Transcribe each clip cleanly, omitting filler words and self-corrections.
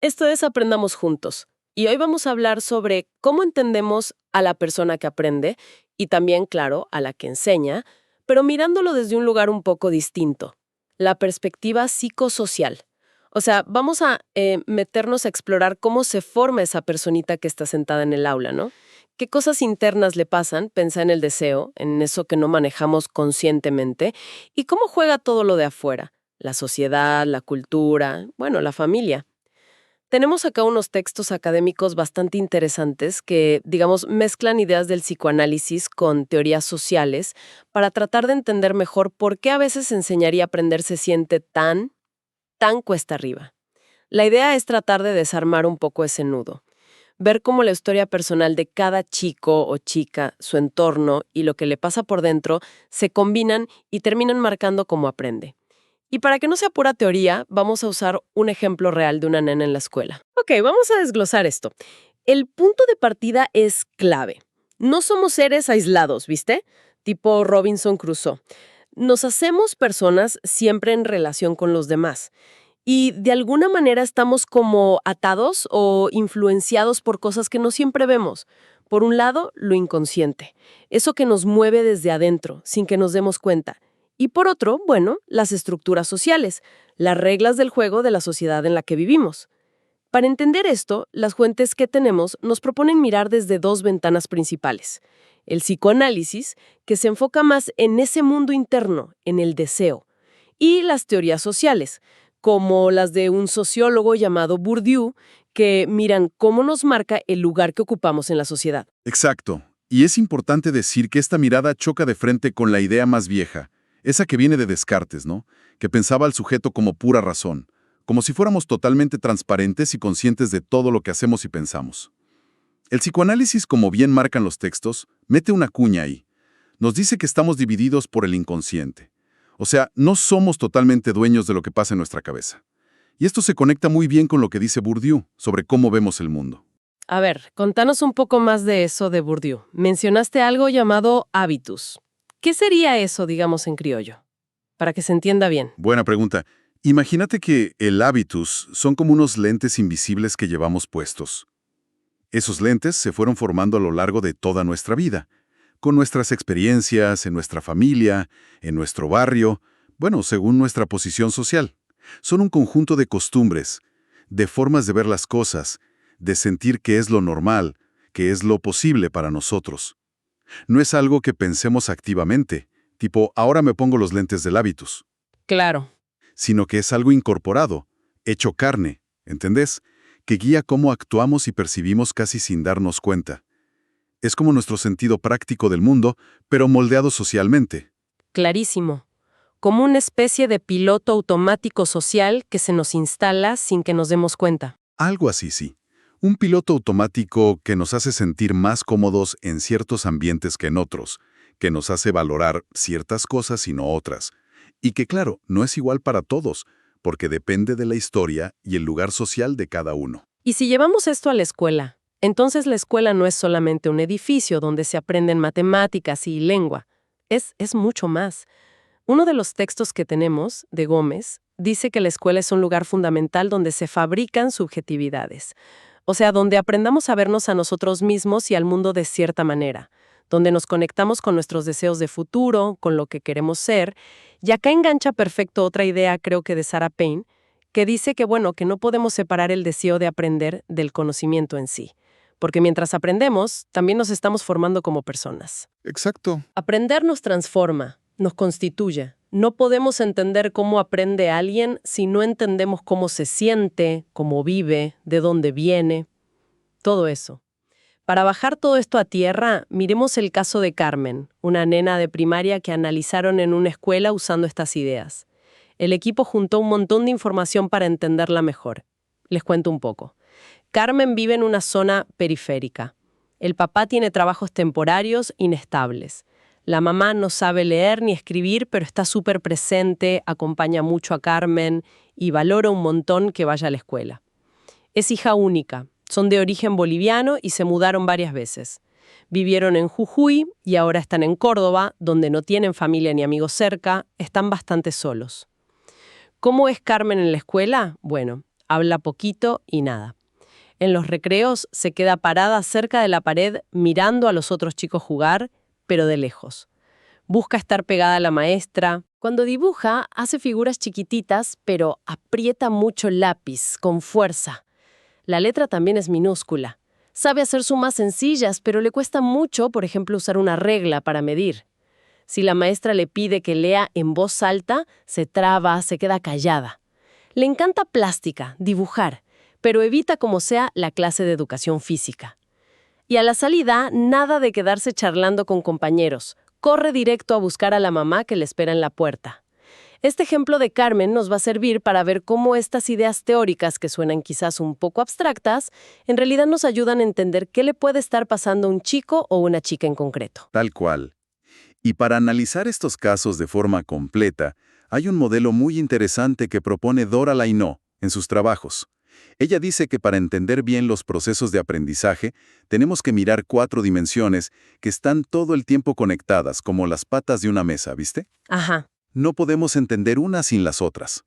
Esto es Aprendamos Juntos. Y hoy vamos a hablar sobre cómo entendemos a la persona que aprende y también, claro, a la que enseña, pero mirándolo desde un lugar un poco distinto, la perspectiva psicosocial. O sea, vamos a meternos a explorar cómo se forma esa personita que está sentada en el aula, ¿no? ¿Qué cosas internas le pasan? Pensá en el deseo, en eso que no manejamos conscientemente, y cómo juega todo lo de afuera, la sociedad, la cultura, bueno, la familia. Tenemos acá unos textos académicos bastante interesantes que, digamos, mezclan ideas del psicoanálisis con teorías sociales para tratar de entender mejor por qué a veces enseñar y aprender se siente tan cuesta arriba. La idea es tratar de desarmar un poco ese nudo, ver cómo la historia personal de cada chico o chica, su entorno y lo que le pasa por dentro se combinan y terminan marcando cómo aprende. Y para que no sea pura teoría, vamos a usar un ejemplo real de una nena en la escuela. Ok, vamos a desglosar esto. El punto de partida es clave. No somos seres aislados, ¿viste? Tipo Robinson Crusoe. Nos hacemos personas siempre en relación con los demás. Y de alguna manera estamos como atados o influenciados por cosas que no siempre vemos. Por un lado, lo inconsciente. Eso que nos mueve desde adentro, sin que nos demos cuenta. Y por otro, bueno, las estructuras sociales, las reglas del juego de la sociedad en la que vivimos. Para entender esto, las fuentes que tenemos nos proponen mirar desde dos ventanas principales. El psicoanálisis, que se enfoca más en ese mundo interno, en el deseo, y las teorías sociales, como las de un sociólogo llamado Bourdieu, que miran cómo nos marca el lugar que ocupamos en la sociedad. Exacto. Y es importante decir que esta mirada choca de frente con la idea más vieja, esa que viene de Descartes, ¿no? Que pensaba al sujeto como pura razón, como si fuéramos totalmente transparentes y conscientes de todo lo que hacemos y pensamos. El psicoanálisis, como bien marcan los textos, mete una cuña ahí. Nos dice que estamos divididos por el inconsciente. O sea, no somos totalmente dueños de lo que pasa en nuestra cabeza. Y esto se conecta muy bien con lo que dice Bourdieu sobre cómo vemos el mundo. A ver, contanos un poco más de eso de Bourdieu. Mencionaste algo llamado hábitus. ¿Qué sería eso, digamos, en criollo? Para que se entienda bien. Buena pregunta. Imagínate que el hábitus son como unos lentes invisibles que llevamos puestos. Esos lentes se fueron formando a lo largo de toda nuestra vida, con nuestras experiencias, en nuestra familia, en nuestro barrio, bueno, según nuestra posición social. Son un conjunto de costumbres, de formas de ver las cosas, de sentir que es lo normal, que es lo posible para nosotros. No es algo que pensemos activamente, tipo, ahora me pongo los lentes del hábitus, Claro. sino que es algo incorporado, hecho carne, ¿entendés? Que guía cómo actuamos y percibimos casi sin darnos cuenta. Es como nuestro sentido práctico del mundo, pero moldeado socialmente. Clarísimo. Como una especie de piloto automático social que se nos instala sin que nos demos cuenta. Algo así, sí. Un piloto automático que nos hace sentir más cómodos en ciertos ambientes que en otros, que nos hace valorar ciertas cosas y no otras. Y que, claro, no es igual para todos, porque depende de la historia y el lugar social de cada uno. Y si llevamos esto a la escuela, entonces la escuela no es solamente un edificio donde se aprenden matemáticas y lengua. Es mucho más. Uno de los textos que tenemos, de Gómez, dice que la escuela es un lugar fundamental donde se fabrican subjetividades. O sea, donde aprendamos a vernos a nosotros mismos y al mundo de cierta manera, donde nos conectamos con nuestros deseos de futuro, con lo que queremos ser. Y acá engancha perfecto otra idea, creo que de Sarah Payne, que dice que, bueno, que no podemos separar el deseo de aprender del conocimiento en sí. Porque mientras aprendemos, también nos estamos formando como personas. Exacto. Aprender nos transforma, nos constituye. No podemos entender cómo aprende alguien si no entendemos cómo se siente, cómo vive, de dónde viene. Todo eso. Para bajar todo esto a tierra, miremos el caso de Carmen, una nena de primaria que analizaron en una escuela usando estas ideas. El equipo juntó un montón de información para entenderla mejor. Les cuento un poco. Carmen vive en una zona periférica. El papá tiene trabajos temporarios inestables. La mamá no sabe leer ni escribir, pero está súper presente, acompaña mucho a Carmen y valora un montón que vaya a la escuela. Es hija única, son de origen boliviano y se mudaron varias veces. Vivieron en Jujuy y ahora están en Córdoba, donde no tienen familia ni amigos cerca, están bastante solos. ¿Cómo es Carmen en la escuela? Bueno, habla poquito y nada. En los recreos se queda parada cerca de la pared mirando a los otros chicos jugar, pero de lejos. Busca estar pegada a la maestra. Cuando dibuja, hace figuras chiquititas, pero aprieta mucho el lápiz, con fuerza. La letra también es minúscula. Sabe hacer sumas sencillas, pero le cuesta mucho, por ejemplo, usar una regla para medir. Si la maestra le pide que lea en voz alta, se traba, se queda callada. Le encanta plástica, dibujar, pero evita como sea la clase de educación física. Y a la salida, nada de quedarse charlando con compañeros. Corre directo a buscar a la mamá que le espera en la puerta. Este ejemplo de Carmen nos va a servir para ver cómo estas ideas teóricas, que suenan quizás un poco abstractas, en realidad nos ayudan a entender qué le puede estar pasando a un chico o una chica en concreto. Tal cual. Y para analizar estos casos de forma completa, hay un modelo muy interesante que propone Dora Lainó en sus trabajos. Ella dice que para entender bien los procesos de aprendizaje, tenemos que mirar 4 dimensiones que están todo el tiempo conectadas, como las patas de una mesa, ¿viste? Ajá. No podemos entender una sin las otras.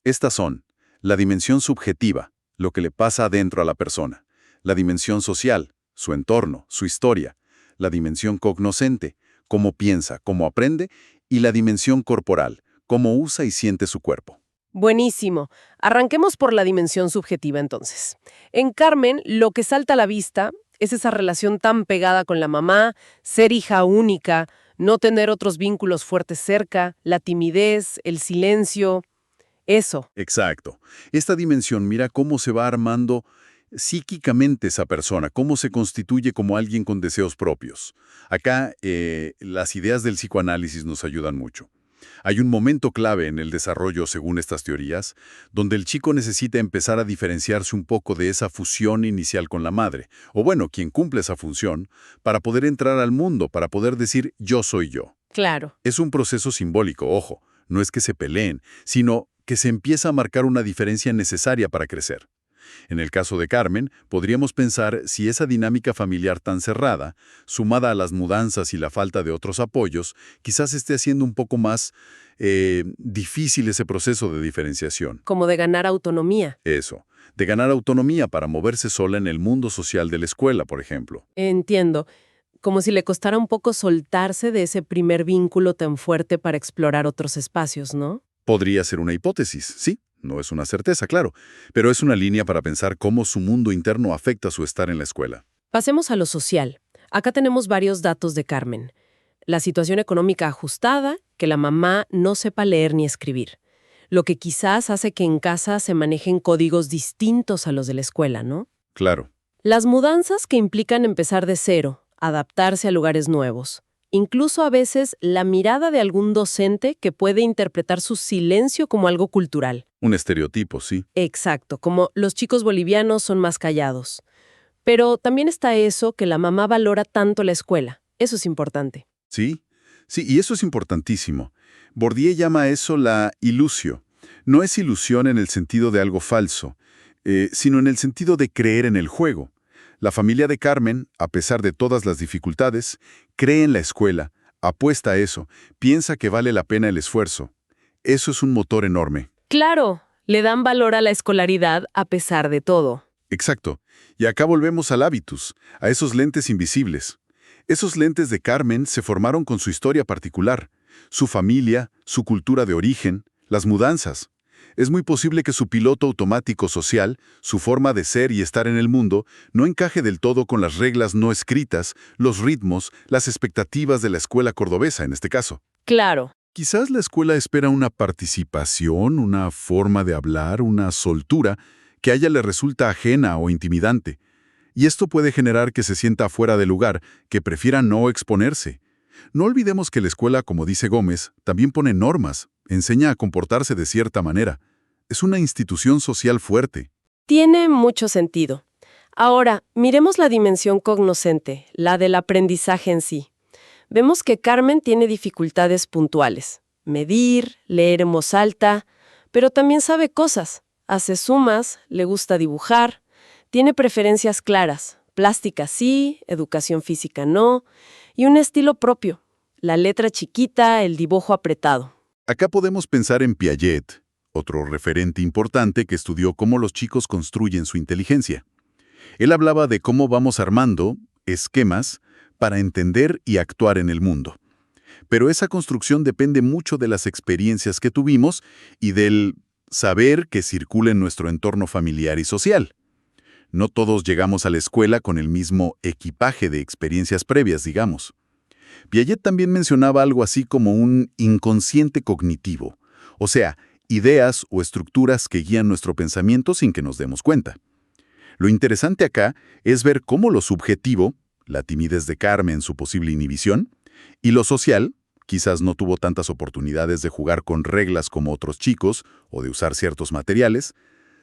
Estas son la dimensión subjetiva, lo que le pasa adentro a la persona; la dimensión social, su entorno, su historia; la dimensión cognoscente, cómo piensa, cómo aprende; y la dimensión corporal, cómo usa y siente su cuerpo. Buenísimo. Arranquemos por la dimensión subjetiva entonces. En Carmen, lo que salta a la vista es esa relación tan pegada con la mamá, ser hija única, no tener otros vínculos fuertes cerca, la timidez, el silencio, eso. Exacto. Esta dimensión mira cómo se va armando psíquicamente esa persona, cómo se constituye como alguien con deseos propios. Acá, las ideas del psicoanálisis nos ayudan mucho. Hay un momento clave en el desarrollo, según estas teorías, donde el chico necesita empezar a diferenciarse un poco de esa fusión inicial con la madre, o bueno, quien cumple esa función, para poder entrar al mundo, para poder decir yo soy yo. Claro. Es un proceso simbólico, ojo, no es que se peleen, sino que se empieza a marcar una diferencia necesaria para crecer. En el caso de Carmen, podríamos pensar si esa dinámica familiar tan cerrada, sumada a las mudanzas y la falta de otros apoyos, quizás esté haciendo un poco más difícil ese proceso de diferenciación. Como de ganar autonomía. Eso, de ganar autonomía para moverse sola en el mundo social de la escuela, por ejemplo. Entiendo. Como si le costara un poco soltarse de ese primer vínculo tan fuerte para explorar otros espacios, ¿no? Podría ser una hipótesis, sí. No es una certeza, claro, pero es una línea para pensar cómo su mundo interno afecta su estar en la escuela. Pasemos a lo social. Acá tenemos varios datos de Carmen. La situación económica ajustada, que la mamá no sepa leer ni escribir. Lo que quizás hace que en casa se manejen códigos distintos a los de la escuela, ¿no? Claro. Las mudanzas que implican empezar de cero, adaptarse a lugares nuevos. Incluso a veces la mirada de algún docente que puede interpretar su silencio como algo cultural. Un estereotipo, sí. Exacto, como los chicos bolivianos son más callados. Pero también está eso que la mamá valora tanto la escuela. Eso es importante. Sí, sí, y eso es importantísimo. Bourdieu llama a eso la ilusio. No es ilusión en el sentido de algo falso, sino en el sentido de creer en el juego. La familia de Carmen, a pesar de todas las dificultades, cree en la escuela, apuesta a eso, piensa que vale la pena el esfuerzo. Eso es un motor enorme. Claro, le dan valor a la escolaridad a pesar de todo. Exacto. Y acá volvemos al hábitus, a esos lentes invisibles. Esos lentes de Carmen se formaron con su historia particular, su familia, su cultura de origen, las mudanzas. Es muy posible que su piloto automático social, su forma de ser y estar en el mundo, no encaje del todo con las reglas no escritas, los ritmos, las expectativas de la escuela cordobesa en este caso. Claro. Quizás la escuela espera una participación, una forma de hablar, una soltura, que a ella le resulta ajena o intimidante. Y esto puede generar que se sienta fuera de lugar, que prefiera no exponerse. No olvidemos que la escuela, como dice Gómez, también pone normas, enseña a comportarse de cierta manera. Es una institución social fuerte. Tiene mucho sentido. Ahora, miremos la dimensión cognoscente, la del aprendizaje en sí. Vemos que Carmen tiene dificultades puntuales. Medir, leer en voz alta, pero también sabe cosas. Hace sumas, le gusta dibujar, tiene preferencias claras. Plástica sí, educación física no, y un estilo propio. La letra chiquita, el dibujo apretado. Acá podemos pensar en Piaget, otro referente importante que estudió cómo los chicos construyen su inteligencia. Él hablaba de cómo vamos armando esquemas para entender y actuar en el mundo. Pero esa construcción depende mucho de las experiencias que tuvimos y del saber que circula en nuestro entorno familiar y social. No todos llegamos a la escuela con el mismo equipaje de experiencias previas, digamos. Piaget también mencionaba algo así como un inconsciente cognitivo, o sea, ideas o estructuras que guían nuestro pensamiento sin que nos demos cuenta. Lo interesante acá es ver cómo lo subjetivo, la timidez de Carmen, su posible inhibición, y lo social, quizás no tuvo tantas oportunidades de jugar con reglas como otros chicos o de usar ciertos materiales,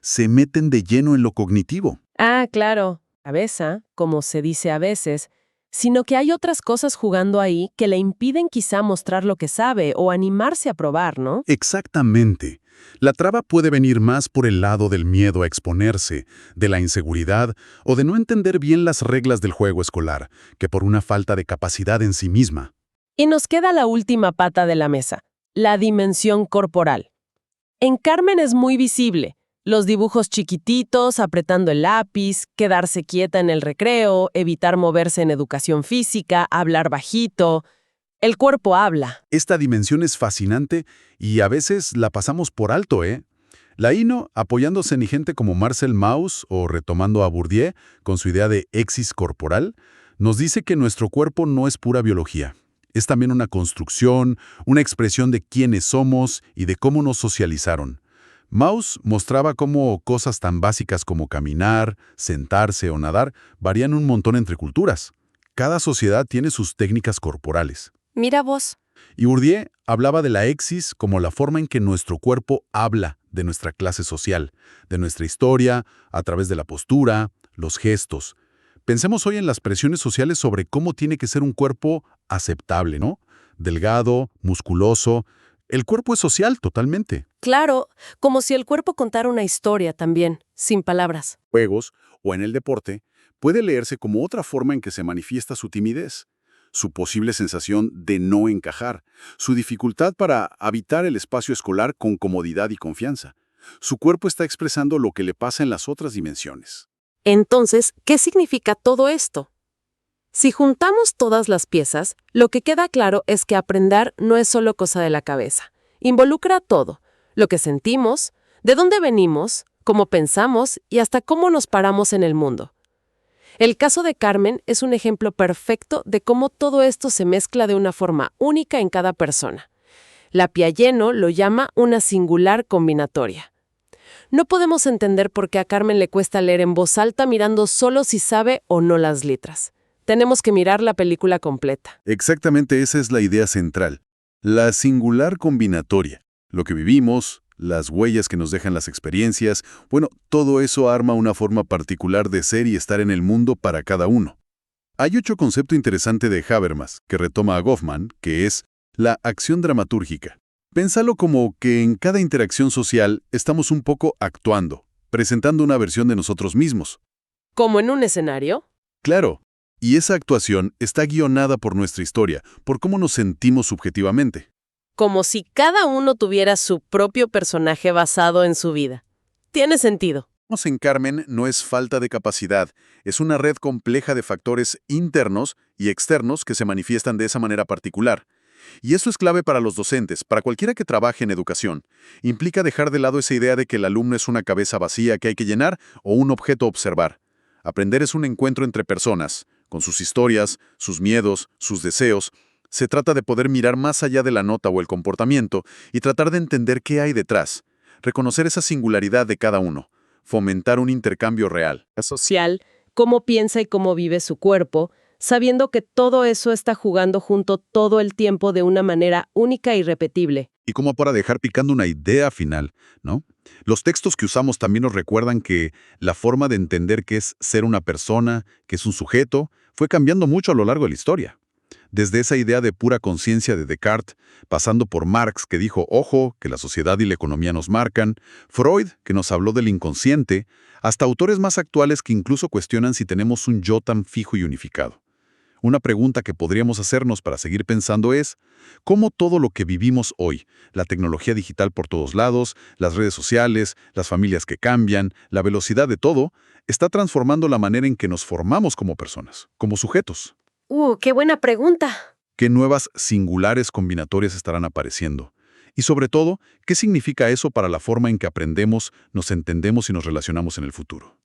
se meten de lleno en lo cognitivo. Ah, claro, cabeza, como se dice a veces, sino que hay otras cosas jugando ahí que le impiden quizá mostrar lo que sabe o animarse a probar, ¿no? Exactamente. La traba puede venir más por el lado del miedo a exponerse, de la inseguridad o de no entender bien las reglas del juego escolar, que por una falta de capacidad en sí misma. Y nos queda la última pata de la mesa, la dimensión corporal. En Carmen es muy visible. Los dibujos chiquititos, apretando el lápiz, quedarse quieta en el recreo, evitar moverse en educación física, hablar bajito. El cuerpo habla. Esta dimensión es fascinante y a veces la pasamos por alto, ¿eh? La INO, apoyándose en gente como Marcel Mauss o retomando a Bourdieu con su idea de exis corporal, nos dice que nuestro cuerpo no es pura biología. Es también una construcción, una expresión de quiénes somos y de cómo nos socializaron. Mauss mostraba cómo cosas tan básicas como caminar, sentarse o nadar varían un montón entre culturas. Cada sociedad tiene sus técnicas corporales. Mira vos. Y Bourdieu hablaba de la exis como la forma en que nuestro cuerpo habla de nuestra clase social, de nuestra historia, a través de la postura, los gestos. Pensemos hoy en las presiones sociales sobre cómo tiene que ser un cuerpo aceptable, ¿no? Delgado, musculoso. El cuerpo es social totalmente. Claro, como si el cuerpo contara una historia también, sin palabras. Juegos o en el deporte, puede leerse como otra forma en que se manifiesta su timidez, su posible sensación de no encajar, su dificultad para habitar el espacio escolar con comodidad y confianza. Su cuerpo está expresando lo que le pasa en las otras dimensiones. Entonces, ¿qué significa todo esto? Si juntamos todas las piezas, lo que queda claro es que aprender no es solo cosa de la cabeza. Involucra todo, lo que sentimos, de dónde venimos, cómo pensamos y hasta cómo nos paramos en el mundo. El caso de Carmen es un ejemplo perfecto de cómo todo esto se mezcla de una forma única en cada persona. La Piageno lo llama una singular combinatoria. No podemos entender por qué a Carmen le cuesta leer en voz alta mirando solo si sabe o no las letras. Tenemos que mirar la película completa. Exactamente esa es la idea central. La singular combinatoria. Lo que vivimos, las huellas que nos dejan las experiencias, bueno, todo eso arma una forma particular de ser y estar en el mundo para cada uno. Hay otro concepto interesante de Habermas, que retoma a Goffman, que es la acción dramatúrgica. Pénsalo como que en cada interacción social estamos un poco actuando, presentando una versión de nosotros mismos. ¿Como en un escenario? Claro, y esa actuación está guionada por nuestra historia, por cómo nos sentimos subjetivamente. Como si cada uno tuviera su propio personaje basado en su vida. Tiene sentido. En Carmen no es falta de capacidad, es una red compleja de factores internos y externos que se manifiestan de esa manera particular. Y eso es clave para los docentes, para cualquiera que trabaje en educación. Implica dejar de lado esa idea de que el alumno es una cabeza vacía que hay que llenar o un objeto a observar. Aprender es un encuentro entre personas, con sus historias, sus miedos, sus deseos. Se trata de poder mirar más allá de la nota o el comportamiento y tratar de entender qué hay detrás, reconocer esa singularidad de cada uno, fomentar un intercambio real. Social, cómo piensa y cómo vive su cuerpo, sabiendo que todo eso está jugando junto todo el tiempo de una manera única y repetible. Y como para dejar picando una idea final, ¿no? Los textos que usamos también nos recuerdan que la forma de entender qué es ser una persona, qué es un sujeto, fue cambiando mucho a lo largo de la historia. Desde esa idea de pura conciencia de Descartes, pasando por Marx, que dijo, ojo, que la sociedad y la economía nos marcan, Freud, que nos habló del inconsciente, hasta autores más actuales que incluso cuestionan si tenemos un yo tan fijo y unificado. Una pregunta que podríamos hacernos para seguir pensando es, ¿cómo todo lo que vivimos hoy, la tecnología digital por todos lados, las redes sociales, las familias que cambian, la velocidad de todo, está transformando la manera en que nos formamos como personas, como sujetos? ¡Qué buena pregunta! ¿Qué nuevas singulares combinatorias estarán apareciendo? Y sobre todo, ¿qué significa eso para la forma en que aprendemos, nos entendemos y nos relacionamos en el futuro?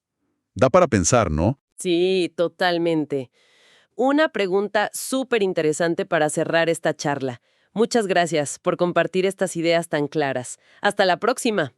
Da para pensar, ¿no? Sí, totalmente. Una pregunta súper interesante para cerrar esta charla. Muchas gracias por compartir estas ideas tan claras. Hasta la próxima.